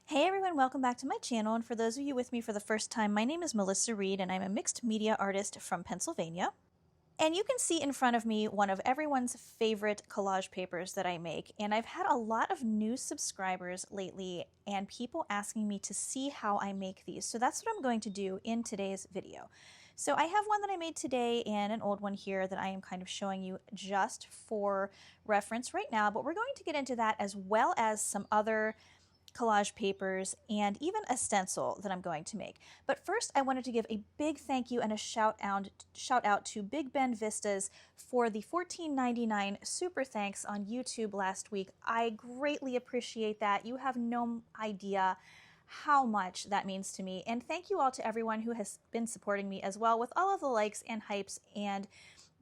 Hey everyone, welcome back to my channel, and for those of you with me for the first time, my name is Melissa Reed and I'm a mixed media artist from Pennsylvania. And you can see in front of me one of everyone's favorite collage papers that I make, and I've had a lot of new subscribers lately and people asking me to see how I make these, so that's what I'm going to do in today's video. So I have one that I made today and an old one here that I am kind of showing you just for reference right now, but we're going to get into that as well as some other collage papers, and even a stencil that I'm going to make. But first, I wanted to give a big thank you and a shout out to Big Ben Vistas for the $14.99 super thanks on YouTube last week. I greatly appreciate that. You have no idea how much that means to me. And thank you all to everyone who has been supporting me as well with all of the likes and hypes and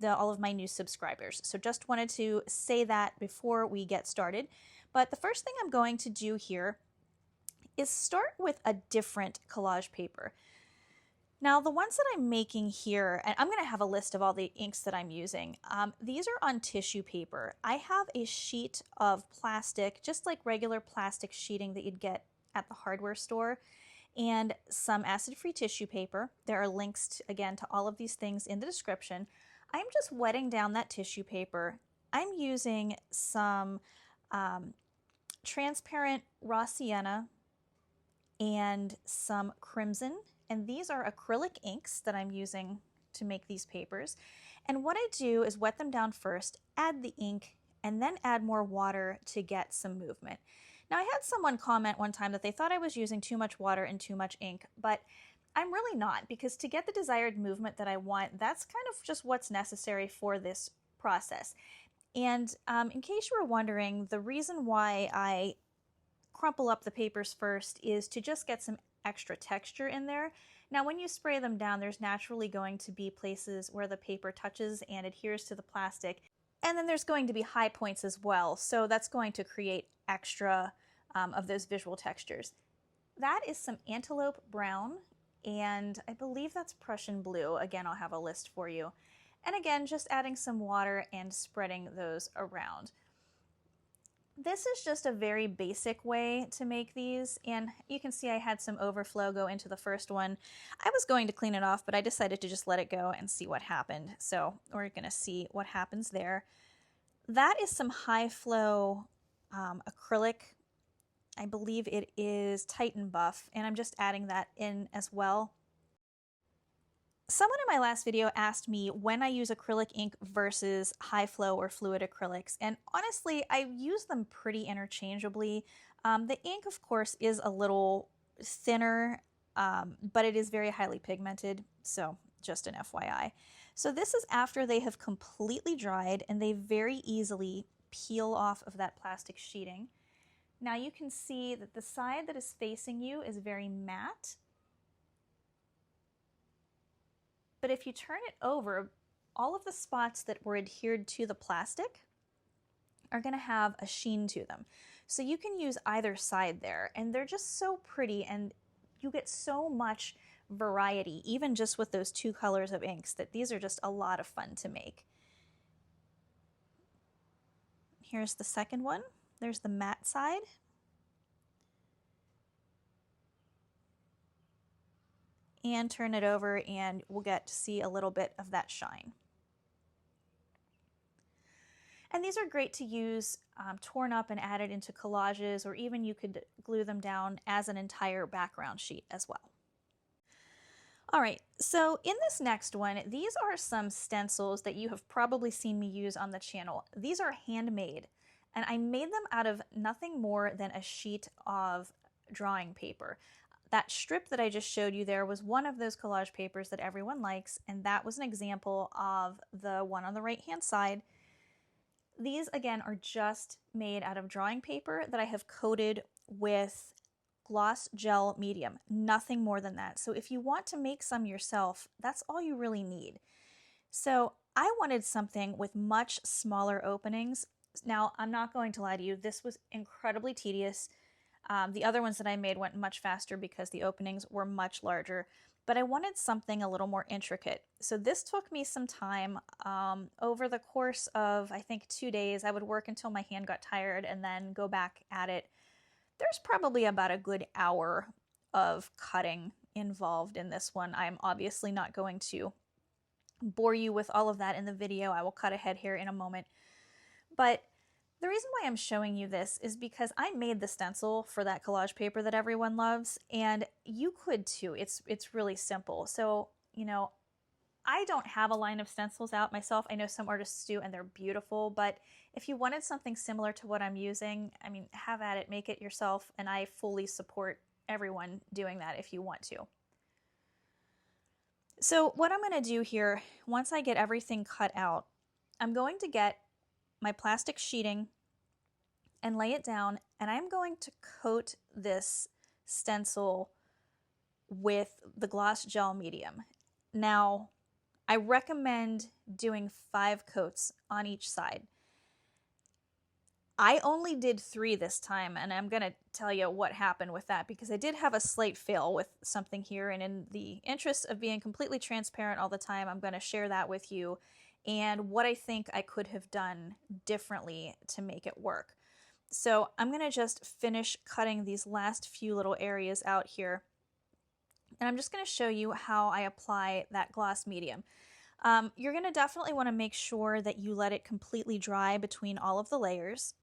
all of my new subscribers. So just wanted to say that before we get started. But the first thing I'm going to do here is start with a different collage paper. Now, the ones that I'm making here, and I'm going to have a list of all the inks that I'm using. These are on tissue paper. I have a sheet of plastic, just like regular plastic sheeting that you'd get at the hardware store, and some acid-free tissue paper. There are links, again, to all of these things in the description. I'm just wetting down that tissue paper. I'm using some transparent raw sienna and some crimson, and these are acrylic inks that I'm using to make these papers. And what I do is wet them down first, add the ink, and then add more water to get some movement. Now, I had someone comment one time that they thought I was using too much water and too much ink, but I'm really not, because to get the desired movement that I want, that's kind of just what's necessary for this process. And in case you were wondering, the reason why I crumple up the papers first is to just get some extra texture in there. Now, when you spray them down, there's naturally going to be places where the paper touches and adheres to the plastic. And then there's going to be high points as well. So that's going to create extra of those visual textures. That is some Antelope brown, and I believe that's Prussian blue. Again, I'll have a list for you. And again, just adding some water and spreading those around. This is just a very basic way to make these, and you can see I had some overflow go into the first one. I was going to clean it off, but I decided to just let it go and see what happened. So we're going to see what happens there. That is some high flow acrylic. I believe it is Titan Buff, and I'm just adding that in as well. Someone in my last video asked me when I use acrylic ink versus high flow or fluid acrylics, and honestly, I use them pretty interchangeably. The ink, of course, is a little thinner, but it is very highly pigmented, so just an FYI. So this is after they have completely dried, and they very easily peel off of that plastic sheeting. Now you can see that the side that is facing you is very matte. But if you turn it over, all of the spots that were adhered to the plastic are going to have a sheen to them. So you can use either side there, and they're just so pretty, and you get so much variety, even just with those two colors of inks, that these are just a lot of fun to make. Here's the second one. There's the matte side. And turn it over, and we'll get to see a little bit of that shine. And these are great to use torn up and added into collages, or even you could glue them down as an entire background sheet as well. All right, so in this next one, these are some stencils that you have probably seen me use on the channel. These are handmade, and I made them out of nothing more than a sheet of drawing paper. That strip that I just showed you there was one of those collage papers that everyone likes, and that was an example of the one on the right-hand side. These, again, are just made out of drawing paper that I have coated with gloss gel medium, nothing more than that. So if you want to make some yourself, that's all you really need. So I wanted something with much smaller openings. Now, I'm not going to lie to you, this was incredibly tedious. The other ones that I made went much faster because the openings were much larger, but I wanted something a little more intricate. So this took me some time. Over the course of, I think, 2 days, I would work until my hand got tired and then go back at it There's probably about a good hour of cutting involved in this one. I'm obviously not going to bore you with all of that in the video. I will cut ahead here in a moment. But the reason why I'm showing you this is because I made the stencil for that collage paper that everyone loves, and you could too. It's really simple. So, you know, I don't have a line of stencils out myself. I know some artists do, and they're beautiful, but if you wanted something similar to what I'm using, I mean, have at it, make it yourself, and I fully support everyone doing that if you want to. So what I'm going to do here, once I get everything cut out, I'm going to get my plastic sheeting and lay it down, and I'm going to coat this stencil with the gloss gel medium. Now, I recommend doing 5 coats on each side. I only did 3 this time, and I'm going to tell you what happened with that because I did have a slight fail with something here, and in the interest of being completely transparent all the time, I'm going to share that with you and what I think I could have done differently to make it work. So I'm going to just finish cutting these last few little areas out here, and I'm just going to show you how I apply that gloss medium. You're going to definitely want to make sure that you let it completely dry between all of the layers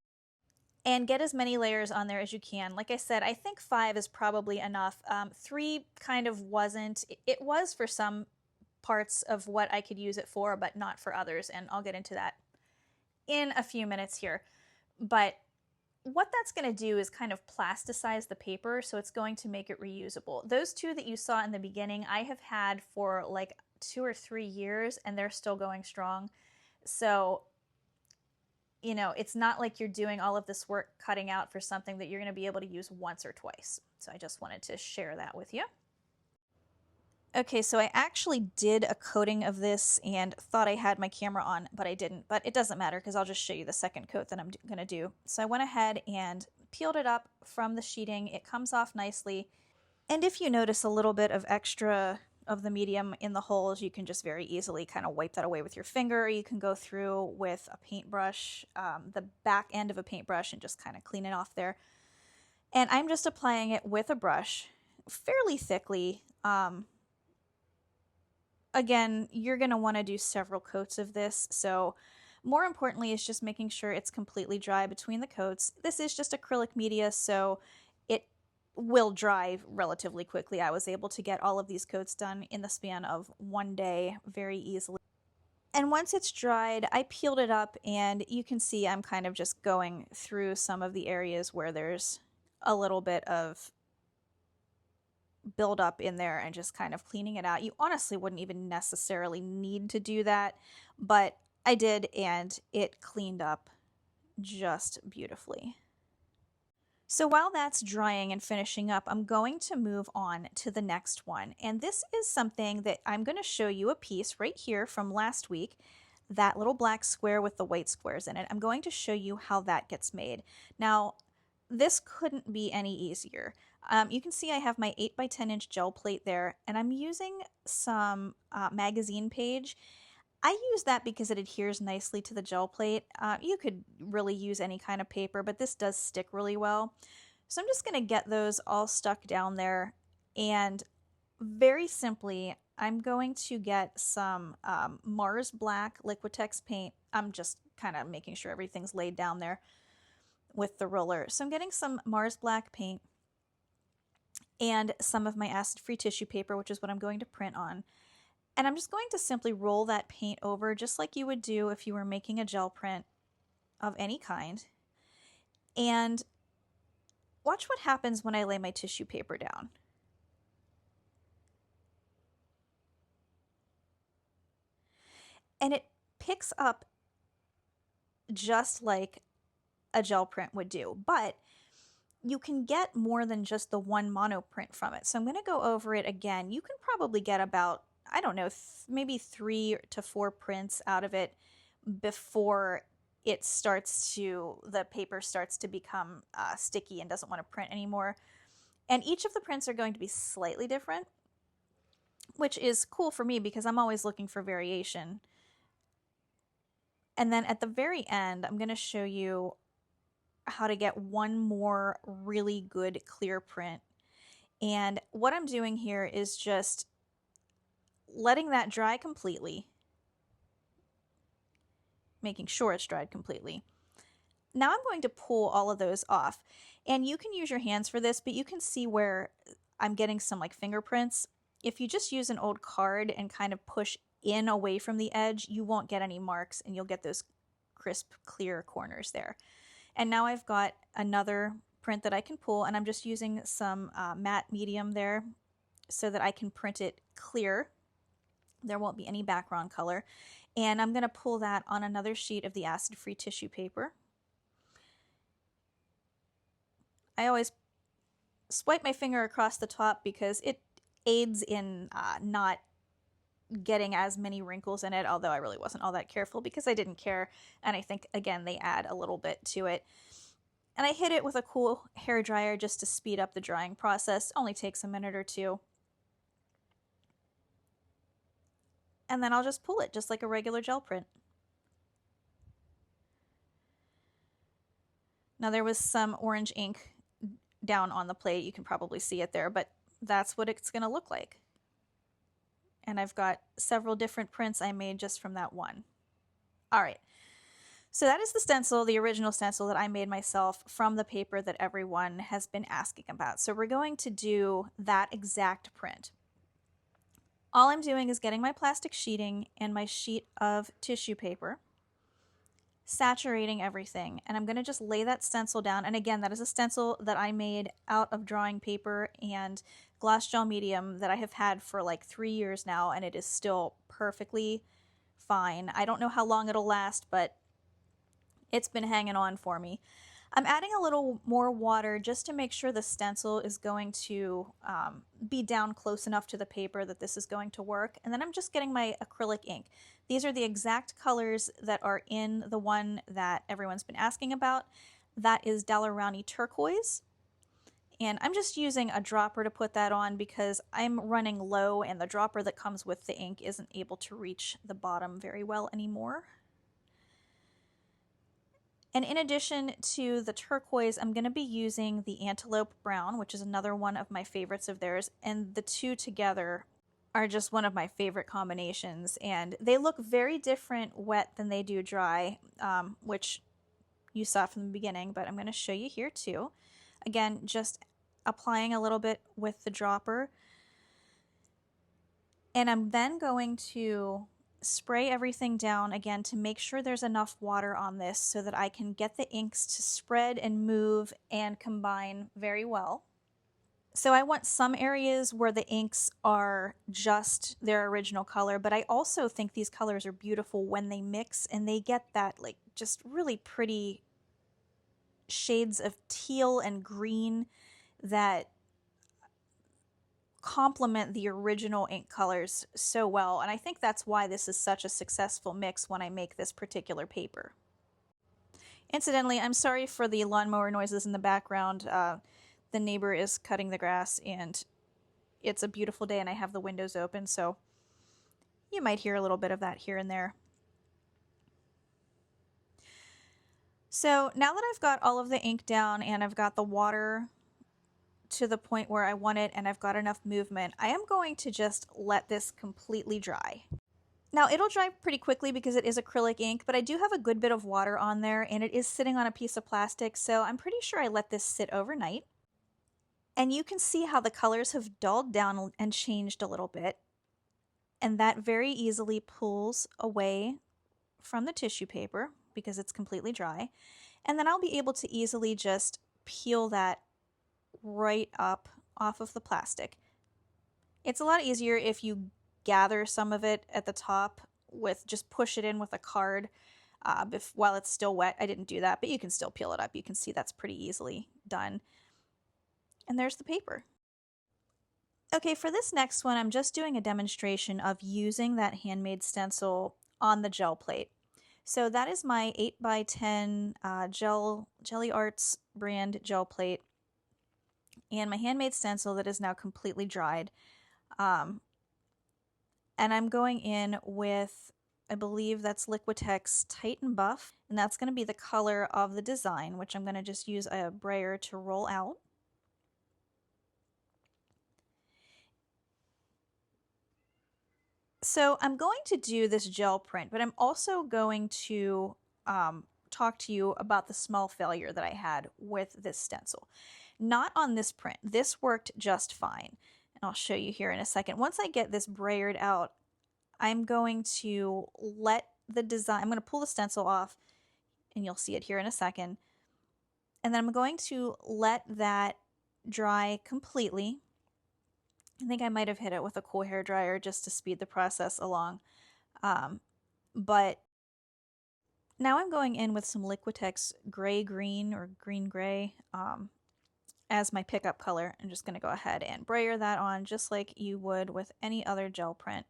and get as many layers on there as you can. Like I said, I think 5 is probably enough. 3 kind of wasn't. It was for some parts of what I could use it for, but not for others, and I'll get into that in a few minutes here. But what that's going to do is kind of plasticize the paper, so it's going to make it reusable. Those 2 that you saw in the beginning, I have had for like 2 or 3 years, and they're still going strong. So, you know, it's not like you're doing all of this work cutting out for something that you're going to be able to use once or twice. So I just wanted to share that with you. Okay, so I actually did a coating of this and thought I had my camera on, but I didn't. But it doesn't matter because I'll just show you the second coat that I'm going to do. So I went ahead and peeled it up from the sheeting. It comes off nicely. And if you notice a little bit of extra of the medium in the holes, you can just very easily kind of wipe that away with your finger. You can go through with a paintbrush, the back end of a paintbrush, and just kind of clean it off there. And I'm just applying it with a brush fairly thickly. Again, you're going to want to do several coats of this, so more importantly is just making sure it's completely dry between the coats. This is just acrylic media, so it will dry relatively quickly. I was able to get all of these coats done in the span of 1 day very easily. And once it's dried, I peeled it up, and you can see I'm kind of just going through some of the areas where there's a little bit of build up in there and just kind of cleaning it out. You honestly wouldn't even necessarily need to do that, but I did, and it cleaned up just beautifully. So while that's drying and finishing up, I'm going to move on to the next one. And this is something that I'm going to show you a piece right here from last week, that little black square with the white squares in it. I'm going to show you how that gets made. Now, this couldn't be any easier. You can see I have my 8x10" gel plate there, and I'm using some magazine page. I use that because it adheres nicely to the gel plate. You could really use any kind of paper, but this does stick really well. So I'm just going to get those all stuck down there, and very simply, I'm going to get some Mars Black Liquitex paint. I'm just kind of making sure everything's laid down there with the roller. So I'm getting some Mars Black paint and some of my acid-free tissue paper, which is what I'm going to print on. And I'm just going to simply roll that paint over just like you would do if you were making a gel print of any kind. And watch what happens when I lay my tissue paper down. And it picks up just like a gel print would do, but you can get more than just the one mono print from it. So I'm going to go over it again. You can probably get about, I don't know, maybe 3 to 4 prints out of it before it starts to, the paper starts to become sticky and doesn't want to print anymore. And each of the prints are going to be slightly different, which is cool for me because I'm always looking for variation. And then at the very end, I'm going to show you how to get one more really good clear print. And what I'm doing here is just letting that dry completely, making sure it's dried completely. Now I'm going to pull all of those off. And you can use your hands for this, but you can see where I'm getting some like fingerprints. If you just use an old card and kind of push in away from the edge, you won't get any marks and you'll get those crisp, clear corners there. And now I've got another print that I can pull, and I'm just using some matte medium there so that I can print it clear. There won't be any background color. And I'm going to pull that on another sheet of the acid-free tissue paper. I always swipe my finger across the top because it aids in not getting as many wrinkles in it, although I really wasn't all that careful because I didn't care, and I think, again, they add a little bit to it. And I hit it with a cool hair dryer just to speed up the drying process. Only takes a minute or two. And then I'll just pull it just like a regular gel print. Now there was some orange ink down on the plate. You can probably see it there, but that's what it's going to look like. And I've got several different prints I made just from that one. All right. So that is the stencil, the original stencil that I made myself from the paper that everyone has been asking about. So we're going to do that exact print. All I'm doing is getting my plastic sheeting and my sheet of tissue paper, saturating everything, and I'm going to just lay that stencil down. And again, that is a stencil that I made out of drawing paper and gloss gel medium that I have had for like 3 years now, and it is still perfectly fine. I don't know how long it'll last, but it's been hanging on for me. I'm adding a little more water just to make sure the stencil is going to be down close enough to the paper that this is going to work. And then I'm just getting my acrylic ink. These are the exact colors that are in the one that everyone's been asking about. That is Rowney turquoise. And I'm just using a dropper to put that on because I'm running low and the dropper that comes with the ink isn't able to reach the bottom very well anymore. And in addition to the turquoise, I'm going to be using the Antelope brown, which is another one of my favorites of theirs. And the two together are just one of my favorite combinations. And they look very different wet than they do dry, which you saw from the beginning, but I'm going to show you here too. Again, just applying a little bit with the dropper. And I'm then going to spray everything down again to make sure there's enough water on this so that I can get the inks to spread and move and combine very well. So I want some areas where the inks are just their original color, but I also think these colors are beautiful when they mix and they get that like just really pretty shades of teal and green that complement the original ink colors so well, and I think that's why this is such a successful mix when I make this particular paper. Incidentally, I'm sorry for the lawnmower noises in the background. The neighbor is cutting the grass and it's a beautiful day and I have the windows open, so you might hear a little bit of that here and there. So now that I've got all of the ink down and I've got the water to the point where I want it and I've got enough movement, I am going to just let this completely dry. Now it'll dry pretty quickly because it is acrylic ink, but I do have a good bit of water on there and it is sitting on a piece of plastic, so I'm pretty sure I let this sit overnight. And you can see how the colors have dulled down and changed a little bit, and that very easily pulls away from the tissue paper because it's completely dry, and then I'll be able to easily just peel that right up off of the plastic. It's a lot easier if you gather some of it at the top with just push it in with a card while it's still wet. I didn't do that, but you can still peel it up. You can see that's pretty easily done. And there's the paper. Okay, for this next one, I'm just doing a demonstration of using that handmade stencil on the gel plate. So that is my 8x10 Gelli Arts brand gel plate and my handmade stencil that is now completely dried. And I'm going in with I believe that's Liquitex Titan Buff, and that's going to be the color of the design, which I'm going to just use a brayer to roll out. So I'm going to do this gel print, but I'm also going to talk to you about the small failure that I had with this stencil. Not on this print. This worked just fine. And I'll show you here in a second. Once I get this brayered out, I'm going to let the design, I'm going to pull the stencil off, and you'll see it here in a second. And then I'm going to let that dry completely. I think I might have hit it with a cool hair dryer just to speed the process along. But now I'm going in with some Liquitex gray-green or green-gray as my pickup color. I'm just going to go ahead and brayer that on just like you would with any other gel print.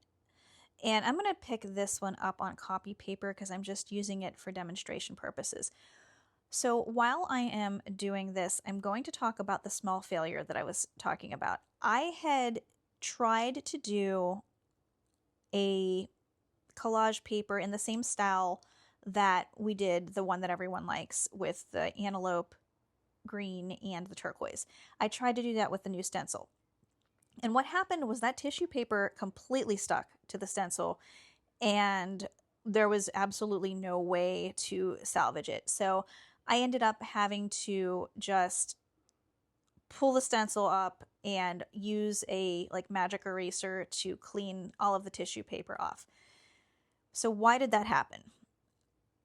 And I'm going to pick this one up on copy paper because I'm just using it for demonstration purposes. So while I am doing this, I'm going to talk about the small failure that I was talking about. I had tried to do a collage paper in the same style that we did, the one that everyone likes, with the Antelope green and the turquoise. I tried to do that with the new stencil. And what happened was that tissue paper completely stuck to the stencil, and there was absolutely no way to salvage it. So I ended up having to just pull the stencil up and use a magic eraser to clean all of the tissue paper off. So why did that happen?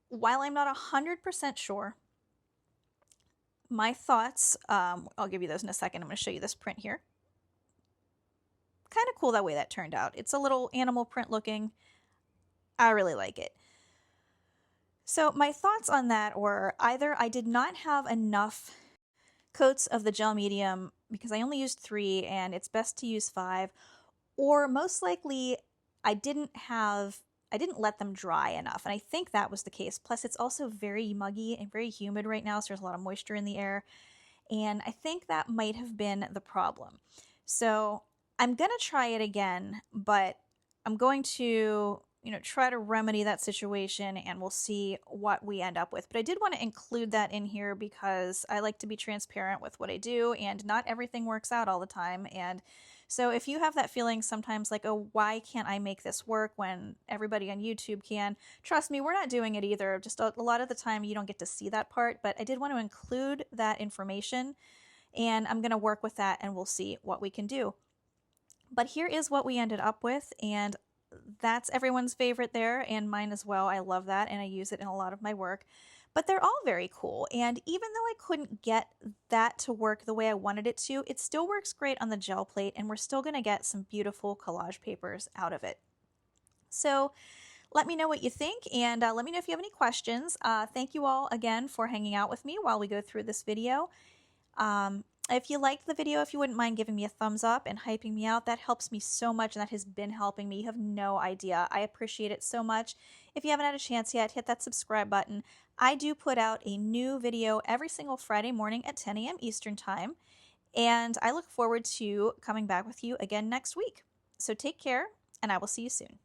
While I'm not 100% sure, my thoughts, I'll give you those in a second. I'm going to show you this print here. Kind of cool that way that turned out. It's a little animal print looking. I really like it. So my thoughts on that were either I did not have enough coats of the gel medium because I only used 3 and it's best to use 5, or most likely I didn't let them dry enough, and I think that was the case. Plus it's also very muggy and very humid right now, so there's a lot of moisture in the air, and I think that might have been the problem. So I'm gonna try it again, but I'm going to try to remedy that situation, and we'll see what we end up with. But I did want to include that in here because I like to be transparent with what I do, and not everything works out all the time. And so if you have that feeling sometimes like, oh, why can't I make this work when everybody on YouTube can? Trust me, we're not doing it either. Just a lot of the time you don't get to see that part, but I did want to include that information, and I'm going to work with that, and we'll see what we can do. But here is what we ended up with, and that's everyone's favorite there, and mine as well. I love that, and I use it in a lot of my work. But they're all very cool, and even though I couldn't get that to work the way I wanted it to, it still works great on the gel plate, and we're still going to get some beautiful collage papers out of it. So let me know what you think, and let me know if you have any questions. Thank you all again for hanging out with me while we go through this video. If you liked the video, if you wouldn't mind giving me a thumbs up and hyping me out, that helps me so much, and that has been helping me. You have no idea. I appreciate it so much. If you haven't had a chance yet, hit that subscribe button. I do put out a new video every single Friday morning at 10 a.m. Eastern Time, and I look forward to coming back with you again next week. So take care, and I will see you soon.